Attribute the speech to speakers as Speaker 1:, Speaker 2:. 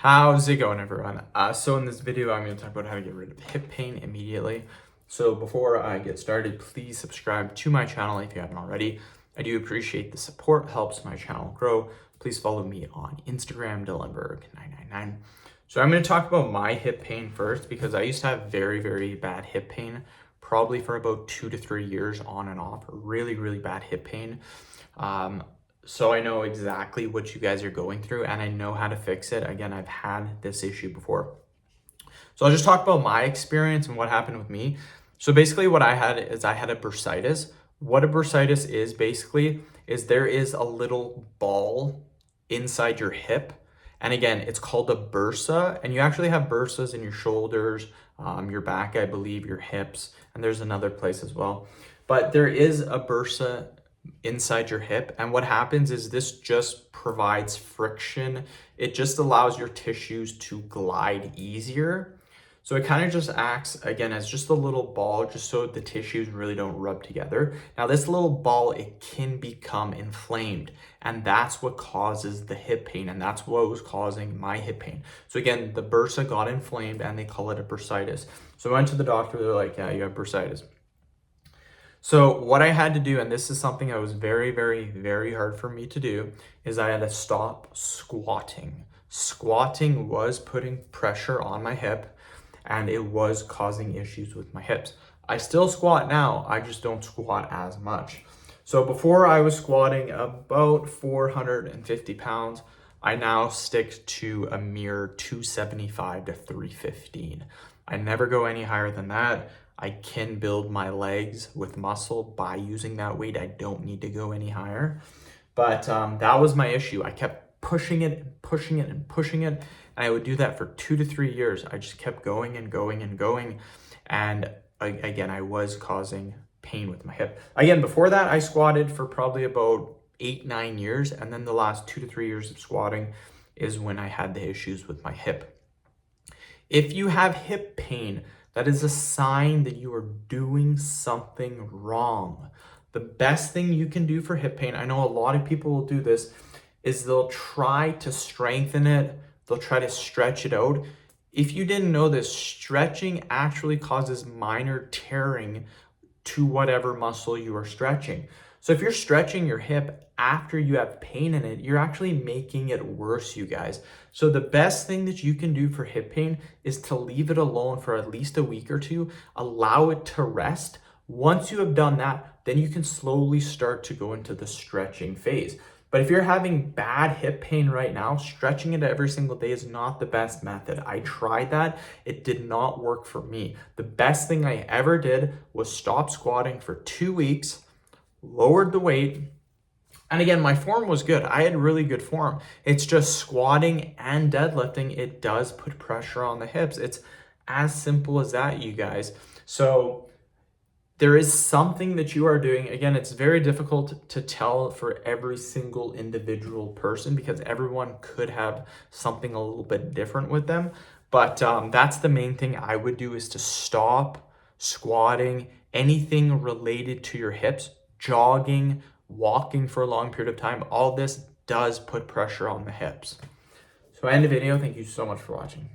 Speaker 1: How's it going, everyone? So in this video, I'm going to talk about how to get rid of hip pain immediately. So before I get started, please subscribe to my channel if you haven't already. I do appreciate the support, helps my channel grow. Please follow me on Instagram, Dillenberg999. So I'm going to talk about my hip pain first because I used to have very, very bad hip pain, probably for about 2 to 3 years on and off, really, really bad hip pain. So I know exactly what you guys are going through and I know how to fix it. Again, I've had this issue before. So I'll just talk about my experience and what happened with me. So basically what I had is I had a bursitis. What a bursitis is basically is there is a little ball inside your hip. And again, it's called a bursa, and you actually have bursas in your shoulders, your back, I believe, your hips, and there's another place as well. But there is a bursa inside your hip, and what happens is this just provides friction. It just allows your tissues to glide easier. So it kind of just acts again as just a little ball, just so the tissues really don't rub together. Now this little ball, it can become inflamed, and that's what causes the hip pain, and that's what was causing my hip pain. So again, the bursa got inflamed and they call it a bursitis. So I went to the doctor, they're like, yeah, you have bursitis. So what I had to do, and this is something that was very, very, very hard for me to do, is I had to stop squatting. Squatting was putting pressure on my hip and it was causing issues with my hips. I still squat now, I just don't squat as much. So before I was squatting about 450 pounds, I now stick to a mere 275 to 315. I never go any higher than that. I can build my legs with muscle by using that weight. I don't need to go any higher. But that was my issue. I kept pushing it and pushing it and pushing it. And I would do that for 2 to 3 years. I just kept going and going and going. And again, I was causing pain with my hip. Again, before that, I squatted for probably about 8-9 years. And then the last 2 to 3 years of squatting is when I had the issues with my hip. If you have hip pain, that is a sign that you are doing something wrong. The best thing you can do for hip pain, I know a lot of people will do this, is they'll try to strengthen it. They'll try to stretch it out. If you didn't know this, stretching actually causes minor tearing to whatever muscle you are stretching. So if you're stretching your hip after you have pain in it, you're actually making it worse, you guys. So the best thing that you can do for hip pain is to leave it alone for at least a week or two, allow it to rest. Once you have done that, then you can slowly start to go into the stretching phase. But if you're having bad hip pain right now, stretching it every single day is not the best method. I tried that. It did not work for me. The best thing I ever did was stop squatting for 2 weeks, lowered the weight, and again, my form was good. I had really good form. It's just squatting and deadlifting, it does put pressure on the hips. It's as simple as that, you guys. So there is something that you are doing. Again, it's very difficult to tell for every single individual person because everyone could have something a little bit different with them. But that's the main thing I would do, is to stop squatting, anything related to your hips, jogging, walking for a long period of time. All this does put pressure on the hips. So I end the video. Thank you so much for watching.